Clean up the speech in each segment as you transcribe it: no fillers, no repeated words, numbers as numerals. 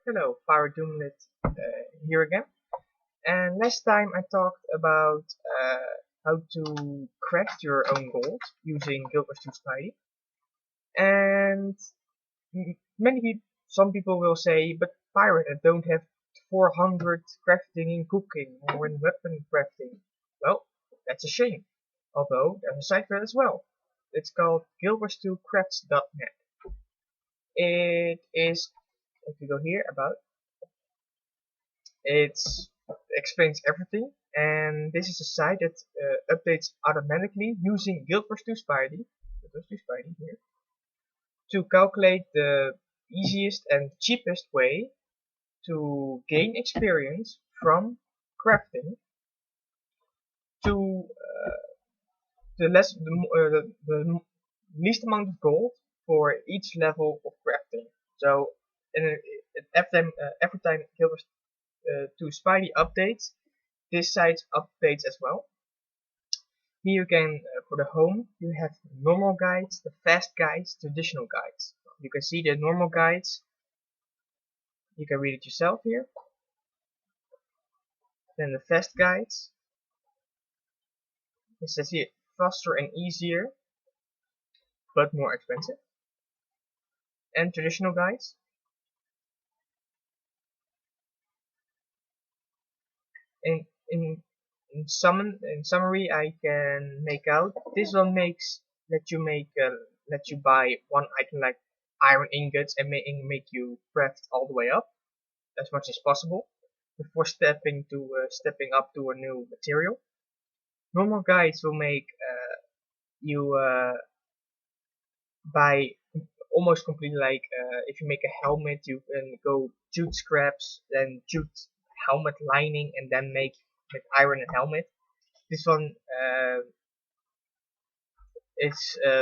Hello, Pyrate here again. And last time I talked about how to craft your own gold using GW2 Spidey. And some people will say, but Pirate, I don't have 400 crafting in cooking or in weapon crafting. Well, that's a shame. Although there's a site for it as well. It's called Guild2Crafts.net. It is, if you go here, about it explains everything, and this is a site that updates automatically using Guild Wars 2 Spidey here, to calculate the easiest and cheapest way to gain experience from crafting to the least amount of gold for each level of crafting. So, every time Guild Wars 2 Spidey updates, this site updates as well. Here you can, for the home, you have normal guides, the fast guides, traditional guides. You can see the normal guides. You can read it yourself here. Then the fast guides. It says here, faster and easier, but more expensive. And traditional guides. And in summary, I can make out this one let you buy one item like iron ingots and make you craft all the way up as much as possible before stepping up to a new material. Normal guides will make you buy almost completely, like if you make a helmet, you can go jute scraps, then jute helmet lining, and then make iron and helmet. This one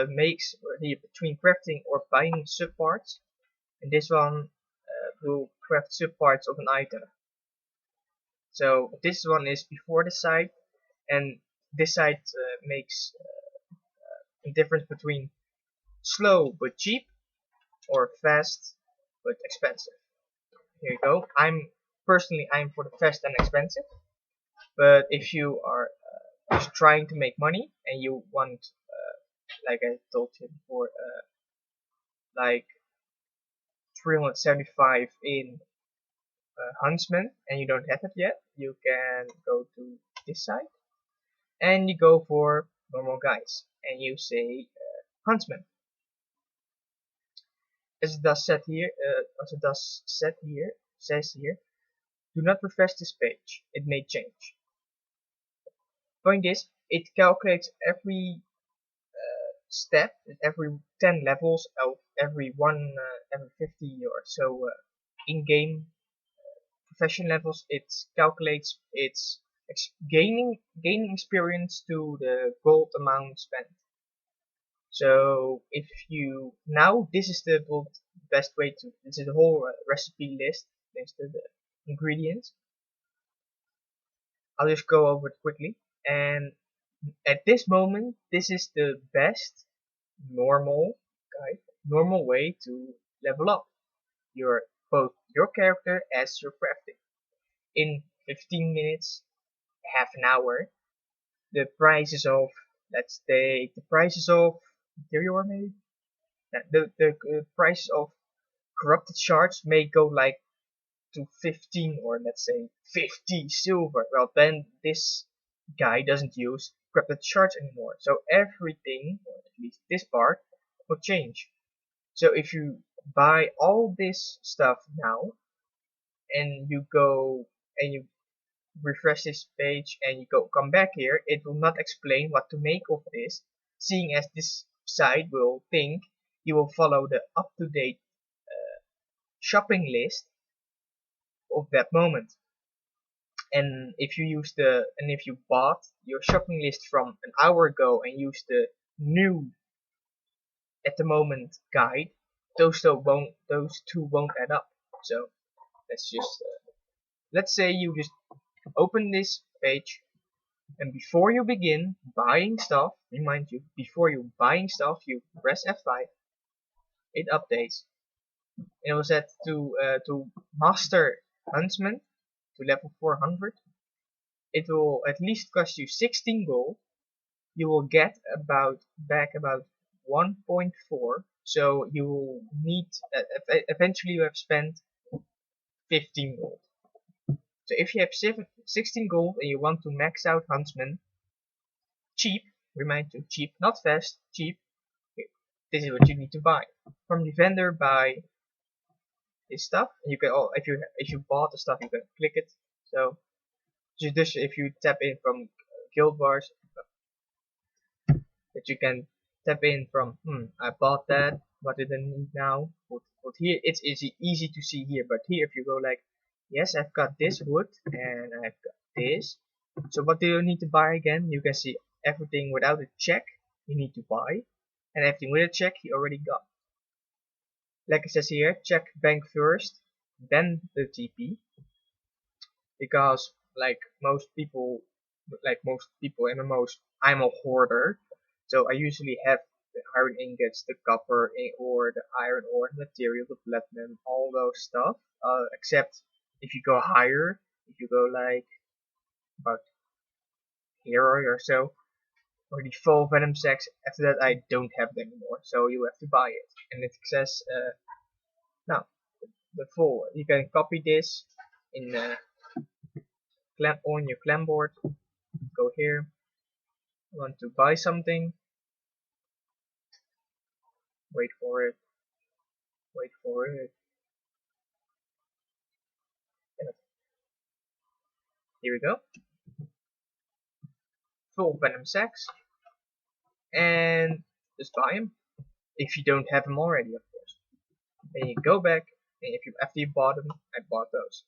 makes between crafting or buying subparts, and this one will craft subparts of an item. So this one is before the site, and this site makes a difference between slow but cheap or fast but expensive. Here you go. I'm for the fast and expensive, but if you are just trying to make money and you want, like I told you before, like 375 in Huntsman, and you don't have it yet, you can go to this site and you go for normal guys and you say Huntsman. As it does says here, do not refresh this page, it may change. Point is, it calculates every step, every 10 levels of every 50 or so in-game profession levels. It calculates its gaining experience to the gold amount spent. So if you this is the best way to, this is the whole recipe list, next to the ingredients. I'll just go over it quickly, and at this moment this is the best normal way to level up both your character as your crafting. In 15 minutes, half an hour, the prices of, let's take the prices of interior, maybe the price of corrupted shards may go like to 15 or let's say 50 silver. Well, then this guy doesn't use corrupted shards anymore, so everything, or at least this part, will change. So if you buy all this stuff now and you go and you refresh this page and you come back here, it will not explain what to make of this, seeing as this site will think you will follow the up-to-date shopping list of that moment. And if you bought your shopping list from an hour ago and use the new at the moment guide, those two won't add up. So let's say you just open this page, and before you begin buying stuff, remind you, before you buying stuff, you press F5. It updates. It was set to Master Huntsman to level 400, it will at least cost you 16 gold. You will get back about 1.4, so you will need eventually you have spent 15 gold. So if you have 16 gold and you want to max out Huntsman, cheap, remind you, cheap, not fast, cheap, this is what you need to buy. From the vendor, buy this stuff. You can, if you bought the stuff, you can click it. So just if you tap in from guild bars, that you can tap in from, I bought that, what did I need now? But here it's easy to see here, but here if you go like, yes, I've got this wood and I've got this. So what do you need to buy again? You can see everything without a check you need to buy, and everything with a check you already got. Like it says here, check bank first, then the TP, because like most people MMOs, I'm a hoarder, so I usually have the iron ingots, the copper ore, the iron ore, material, the platinum, all those stuff. Except if you go higher, if you go like about here or so, or the full venom sacks, after that I don't have them anymore, so you have to buy it. And it says now the full, you can copy this in on your clan board. Go here, want to buy something, wait for it, and here we go, full venom sacks, and just buy them if you don't have them already, of course. Then you go back, and if you after you bought them, I bought those.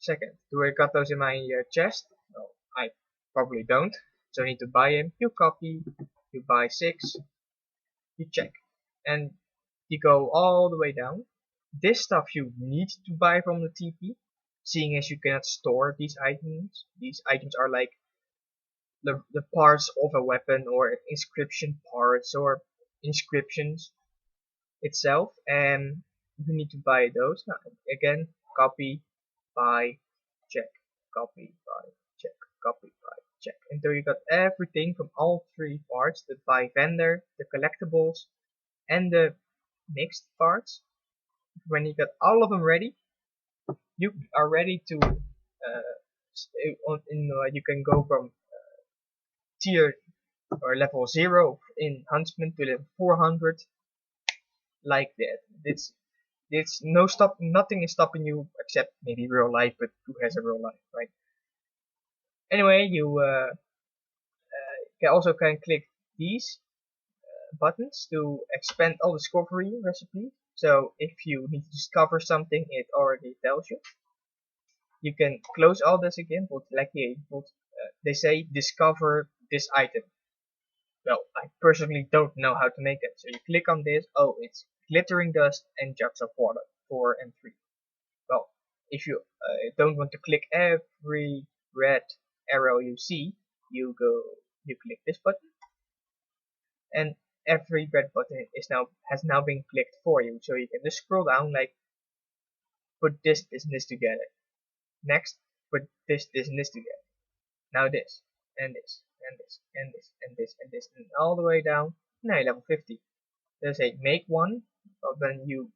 Second, do I got those in my chest? No, I probably don't, so I need to buy them. You copy, you buy 6, you check, and you go all the way down. This stuff you need to buy from the TP, seeing as you cannot store these items. These items are like the parts of a weapon or inscription parts or inscriptions itself, and you need to buy those. Now, again, copy, buy, check, copy, buy, check, copy, buy, check, until you got everything from all 3 parts: the buy vendor, the collectibles, and the mixed parts. When you got all of them ready, you are ready to you can go from tier or level 0 in Huntsman to level 400 like that. It's nothing is stopping you except maybe real life, but who has a real life, right? Anyway, you also can click these buttons to expand all the discovery recipes. So if you need to discover something, it already tells you. You can close all this again, but like here, they say discover this item. Well, I personally don't know how to make that. So you click on this. Oh, it's glittering dust and jugs of water, 4 and 3. Well, if you don't want to click every red arrow you see, you click this button, and every red button has now been clicked for you. So you can just scroll down, like put this and this together. Next, put this and this together. Now this and this and this and this and this and this and all the way down. Now you're level 50. They say make one, well, then you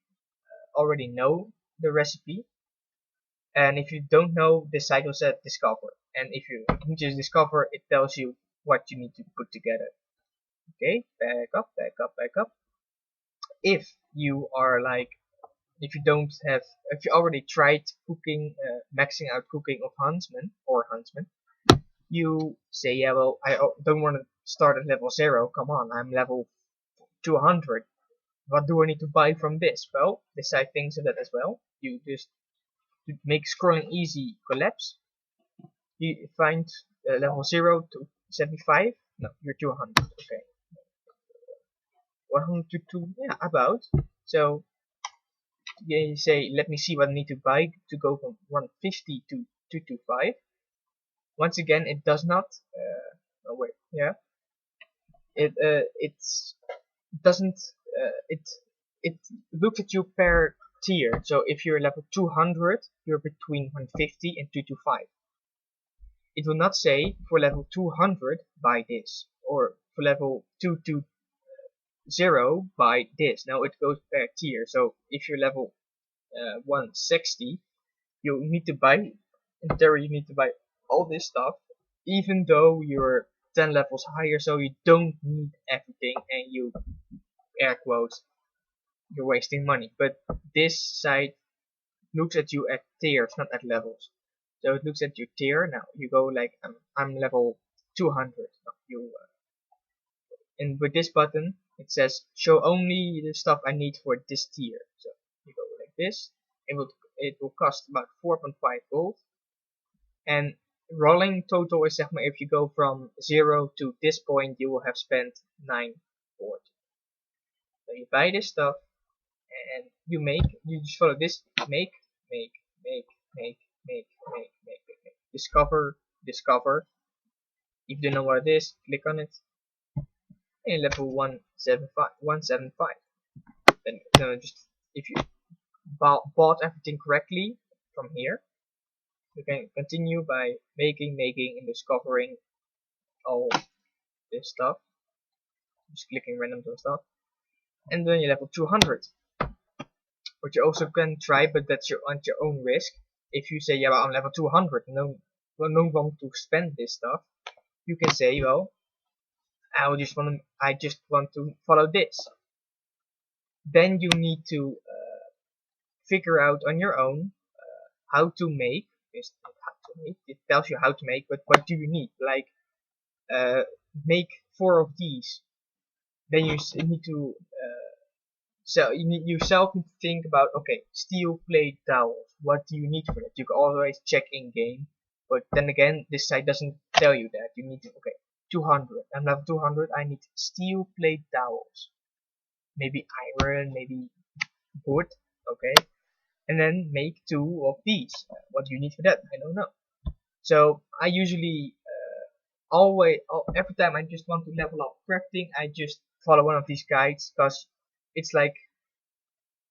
already know the recipe. And if you don't know, this cycle said discover. And if you just discover, it tells you what you need to put together. Okay, back up, back up, back up. If you are like, if you already tried cooking, maxing out cooking of Huntsman, you say, yeah, well, I don't want to start at level 0. Come on, I'm level 200. What do I need to buy from this? Well, this side thinks of that as well. You just, to make scrolling easy, collapse. You find level 0 to 75. No, you're 200. Okay. 100 to 2, yeah, about. So you say, let me see what I need to buy to go from 150 to 225. Once again, it does not. Oh wait, yeah. It doesn't. It looks at you per tier. So if you're level 200, you're between 150 and 225. It will not say for level 200 buy this, or for level 220 buy this. No, it goes per tier. So if you're level 160, you need to buy, in theory you need to buy all this stuff, even though you're 10 levels higher, so you don't need everything, and you, air quotes, you're wasting money. But this site looks at you at tiers, not at levels. So it looks at your tier. Now you go like, I'm level 200. You and with this button it says show only the stuff I need for this tier. So you go like this. It will cost about 4.5 gold. And rolling total is zeg maar, if you go from 0 to this point, you will have spent 9 gold. So you buy this stuff and you just follow this, make, discover. If you don't know what it is, click on it. And level 175. Then just, if you bought everything correctly from here, you can continue by making and discovering all this stuff. Just clicking random stuff. And then you level 200. Which you also can try, but that's at your own risk. If you say, yeah, well, I'm level 200, no want to spend this stuff, you can say, well, I just want to follow this. Then you need to figure out on your own how to make. It tells you how to make, but what do you need? Like, make 4 of these. Then you need to so you yourself need to think about, okay, steel plate dowels. What do you need for that? You can always check in game, but then again, this site doesn't tell you that. You need to, okay, 200. I'm level 200. I need steel plate dowels. Maybe iron, maybe wood. Okay, and then make 2 of these. What do you need for that? I don't know. So I usually every time I just want to level up crafting, I just follow one of these guides, because it's like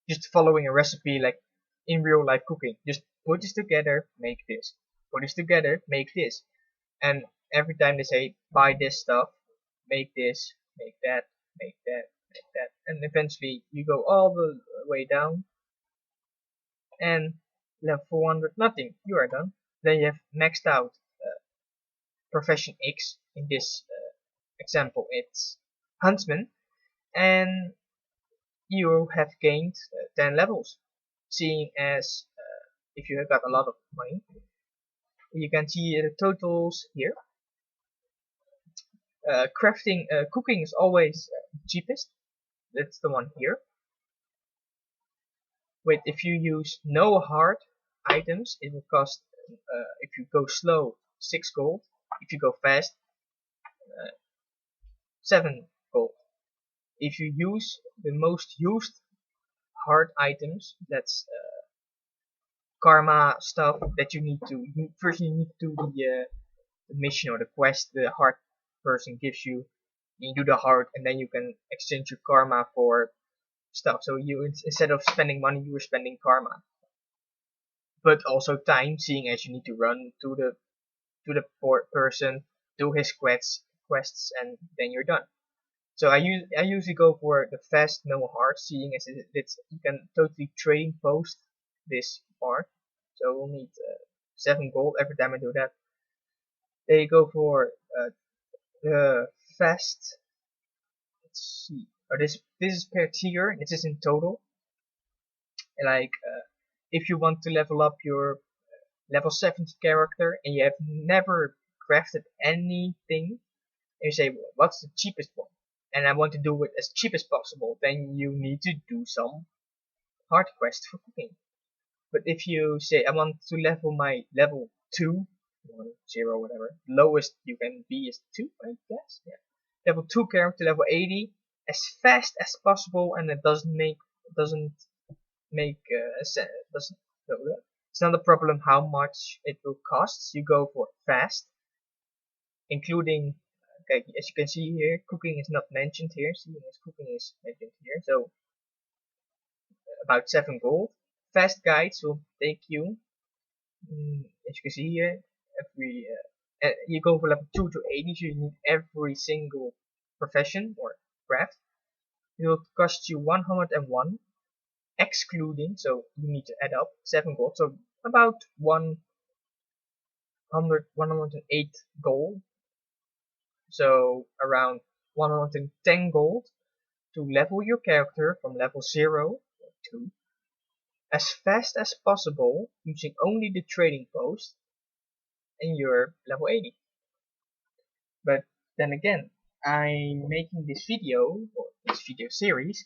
just following a recipe, like in real life cooking. Just put this together, make this. Put this together, make this. And every time they say buy this stuff, make this, make that, and eventually you go all the way down, and level 400, nothing. You are done. Then you have maxed out profession X. In this example, it's huntsman, and you have gained 10 levels. Seeing as if you have got a lot of money, you can see the totals here. Cooking is always cheapest. That's the one here. Wait, if you use no hard items, it will cost, if you go slow, 6 gold. If you go fast, 7 gold. If you use the most used hard items, that's karma stuff that you need to, first you need to do the mission or the quest the hard person gives you. You do the hard, and then you can exchange your karma for stuff. So you, instead of spending money, you were spending karma. But also time, seeing as you need to run to the poor person, do his quests, and then you're done. So I usually go for the fast no hard, seeing as it's you can totally trading post this part. So we'll need 7 gold every time I do that. They go for the fast. Let's see. This is per tier. This is in total. Like if you want to level up your level 7 character and you have never crafted anything, and you say, well, what's the cheapest one? And I want to do it as cheap as possible, then you need to do some hard quest for cooking. But if you say, I want to level my level 2, 1, 0, whatever, lowest you can be is 2, I guess. Yeah. Level 2 character, level 80, as fast as possible, and it doesn't make it's not a problem how much it will cost. You go for fast, including, okay, as you can see here, cooking is not mentioned here. Seeing as cooking is mentioned here, so about 7 gold. fast guides will take you, as you can see here, you go from level 2 to 80, so you need every single profession or craft. It will cost you 101, excluding, so you need to add up 7 gold, so about 108 gold, so around 110 gold to level your character from level 0 to as fast as possible using only the trading post, and you're level 80. But then again, I'm making this video, or this video series,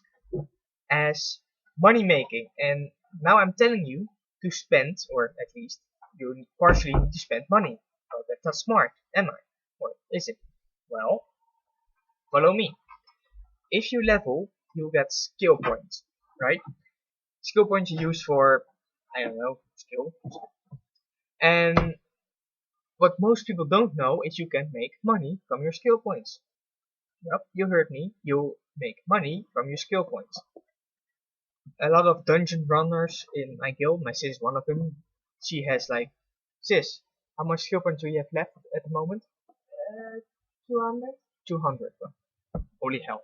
as money making, and now I'm telling you to spend, or at least you partially need to spend money. Oh, that's not smart, am I? Or is it? Well, follow me. If you level, you'll get skill points, right? Skill points you use for, I don't know, skill. And what most people don't know is you can make money from your skill points. Yep, you heard me. You make money from your skill points. A lot of dungeon runners in my guild, my sis is one of them. She has like, sis, how much skill points do you have left at the moment? 200? 200. Holy hell.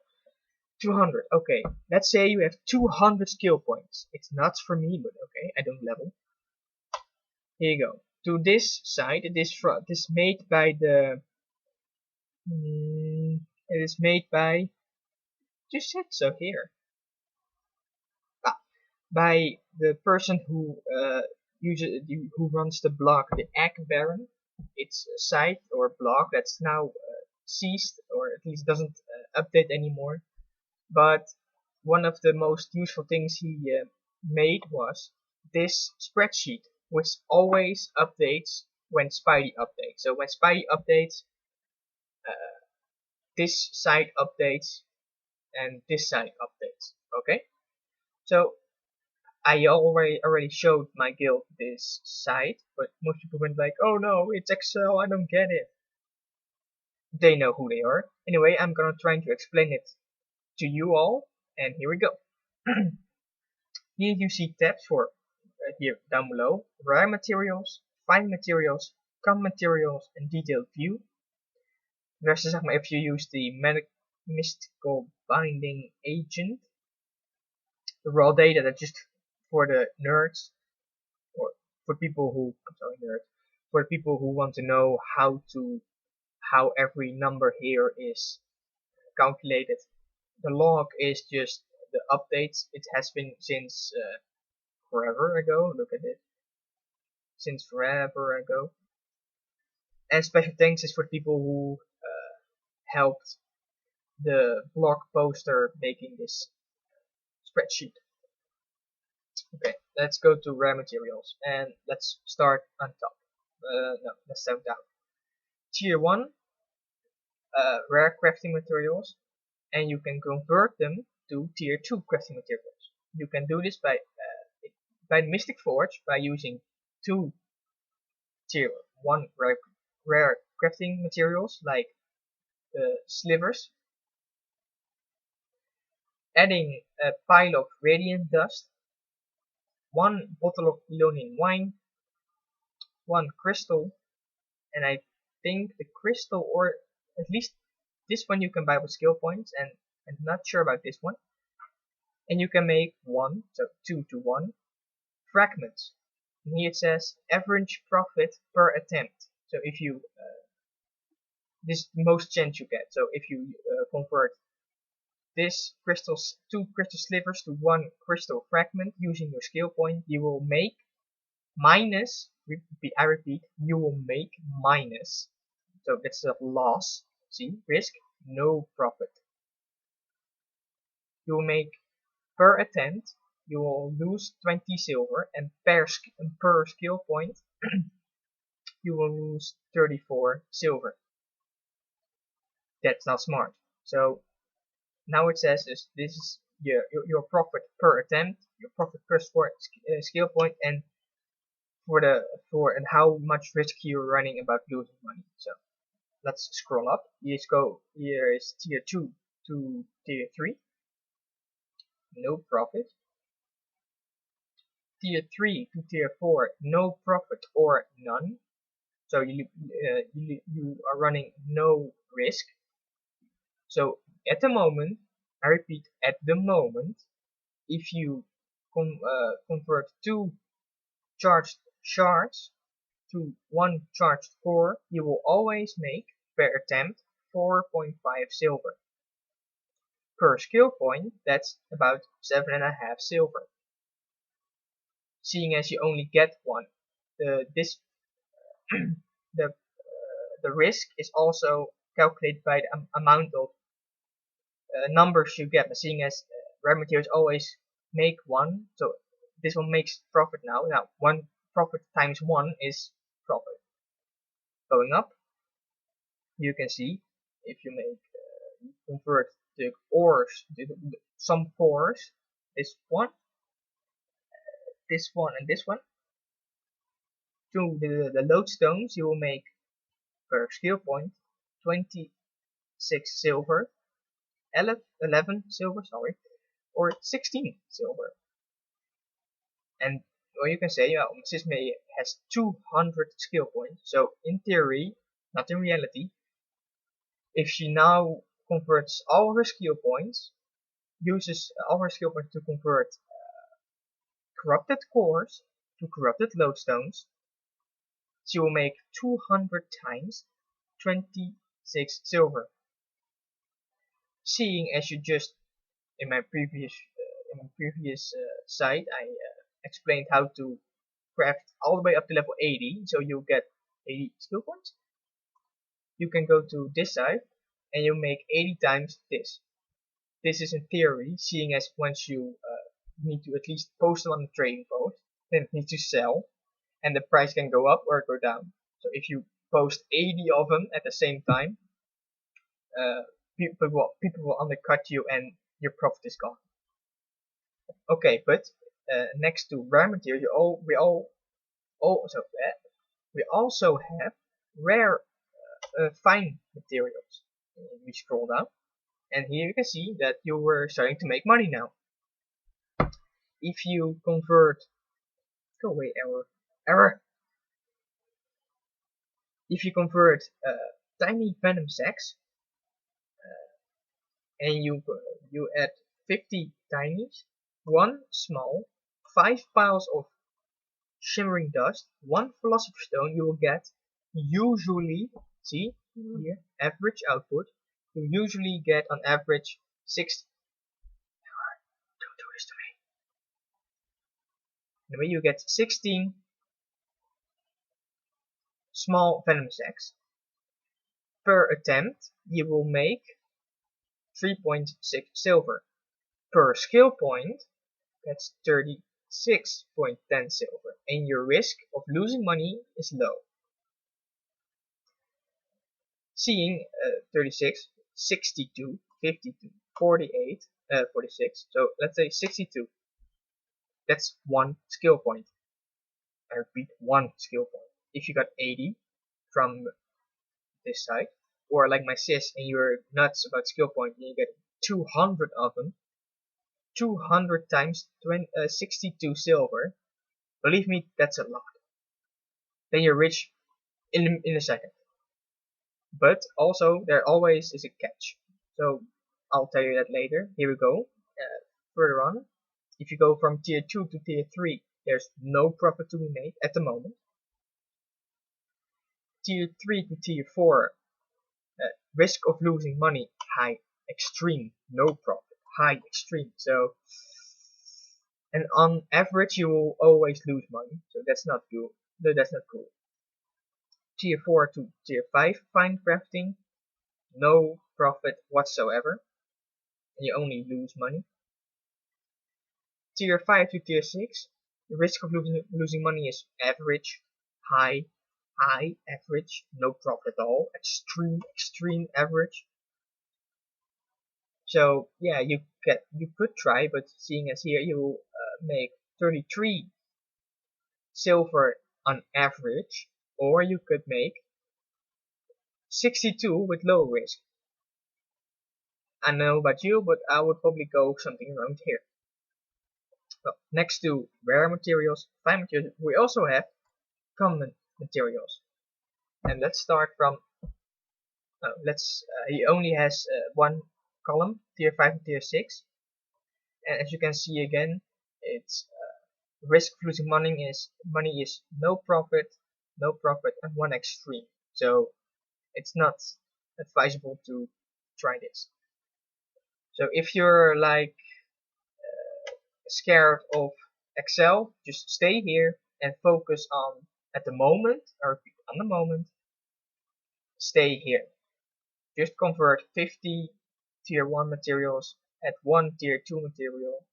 200. Okay, let's say you have 200 skill points. It's nuts for me, but okay, I don't level. Here you go. To this side, this made by the. It is made by. Just said so here. By the person who who runs the blog, the Egg Baron. It's a site or blog that's now ceased, or at least doesn't update anymore. But one of the most useful things he made was this spreadsheet, which always updates when Spidey updates. So when Spidey updates, this site updates, and this site updates. Okay, so I already showed my guild this site, but most people went like, "Oh no, it's Excel, I don't get it." They know who they are. Anyway, I'm gonna try to explain it to you all, and here we go. Here you see tabs for, here down below, rare materials, fine materials, common materials, and detailed view. Versus zeg maar, if you use the mystical binding agent, the raw data that's just for the nerds, or for people who, for people who want to know how every number here is calculated. The log is just the updates. It has been since forever ago. Look at it. Since forever ago. And special thanks is for people who helped the blog poster making this spreadsheet. Okay, let's go to rare materials and let's start on top. No, let's start down. Tier 1 rare crafting materials, and you can convert them to tier 2 crafting materials. You can do this by Mystic Forge by using 2 tier 1 rare crafting materials like slivers, adding a pile of radiant dust, 1 bottle of Elonian wine, 1 crystal, and I think the crystal, or at least this one you can buy with skill points, and I'm not sure about this one. And you can make 1, so 2 to 1 fragments. And here it says average profit per attempt. So if you this is the most chance you get. So if you convert this 2 crystal slivers to 1 crystal fragment using your skill point, you will make minus, I repeat, you will make minus, so that's a loss, see, risk, no profit. You will make per attempt, you will lose 20 silver, and per skill point, you will lose 34 silver. That's not smart. So now it says this is your profit per attempt, your profit per skill point, and and how much risk you're running about losing money. So let's scroll up. Let's go. Here is tier 2 to tier 3. No profit. tier 3 to tier 4, no profit or none. So you are running no risk. So at the moment, I repeat, at the moment, if you convert 2 charged shards to 1 charged core, you will always make, per attempt, 4.5 silver. Per skill point, that's about 7.5 silver. Seeing as you only get one, the risk is also calculated by the amount of numbers you get. But seeing as rare materials always make one, so this one makes profit now. Now, one profit times 1 is profit. Going up, you can see if you make convert the ores, some cores, this one, and this one, to the lodestones, you will make per skill point 26 silver, 11 silver, sorry, or 16 silver. And well, you can say, yeah, Sismay has 200 skill points, so in theory, not in reality, if she now converts all her skill points, uses all her skill points to convert corrupted cores to corrupted lodestones, she will make 200 times 26 silver. Seeing as you just in my previous site, I explained how to craft all the way up to level 80, so you'll get 80 skill points. You can go to this side and you make 80 times this. This is in theory, seeing as once you need to at least post them on the trading post, then it needs to sell, and the price can go up or go down. So if you post 80 of them at the same time, people will undercut you and your profit is gone. Okay, but next to rare materials, we also have rare fine materials. We scroll down, and here you can see that you were starting to make money now. If you convert, go away, error. If you convert tiny venom sacs, and you add 50 tinies, 1 small, 5 piles of shimmering dust, 1 philosopher's stone, you will get usually, see here, average output, you usually get on average 6. Don't do this to me. Anyway, you get 16 small venom sacs. Per attempt, you will make 3.6 silver. Per skill point, that's 36.10 silver, and your risk of losing money is low. Seeing 36, 62, 52, 48, 46, so let's say 62. That's 1 skill point. I repeat, 1 skill point. If you got 80 from this side, or like my sis, and you're nuts about skill point, and you get 200 of them, 200 times 62 silver, believe me, that's a lot. Then you're rich in a second. But also, there always is a catch. So, I'll tell you that later. Here we go. Further on, if you go from tier 2 to tier 3, there's no profit to be made at the moment. Tier 3 to tier 4, risk of losing money, high, extreme, no profit, high, extreme. So, and on average, you will always lose money. So that's not good. No, that's not cool. Tier 4 to tier 5, fine crafting, no profit whatsoever, and you only lose money. Tier 5 to tier 6, the risk of losing money is average, high, average, no profit at all, extreme average. So yeah, you could try, but seeing as here you will make 33 silver on average, or you could make 62 with low risk. I know about you, but I would probably go something around here. Well, next to rare materials, fine materials, we also have common materials. And let's start from, he only has one column, tier 5 and tier 6. And as you can see again, it's risk of losing money is no profit, and one extreme. So it's not advisable to try this. So if you're like scared of Excel, just stay here and focus on at the moment, I repeat, on the moment, stay here. Just convert 50 tier 1 materials at 1 tier 2 material,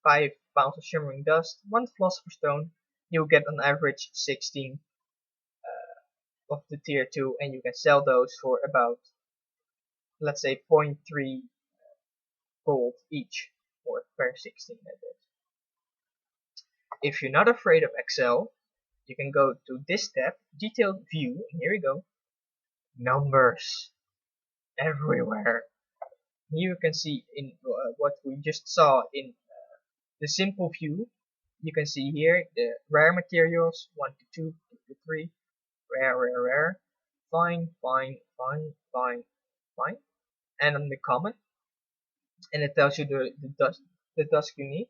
5 pounds of shimmering dust, 1 philosopher's stone, you'll get on average 16 of the tier 2, and you can sell those for about, let's say, 0.3 gold each, or per 16 that is. If you're not afraid of Excel, you can go to this tab, detailed view, and here we go, numbers everywhere. Here you can see in what we just saw in the simple view. You can see here the rare materials, 1 to 2, 2 to 3, rare, fine, and on the common, and it tells you the dust you need.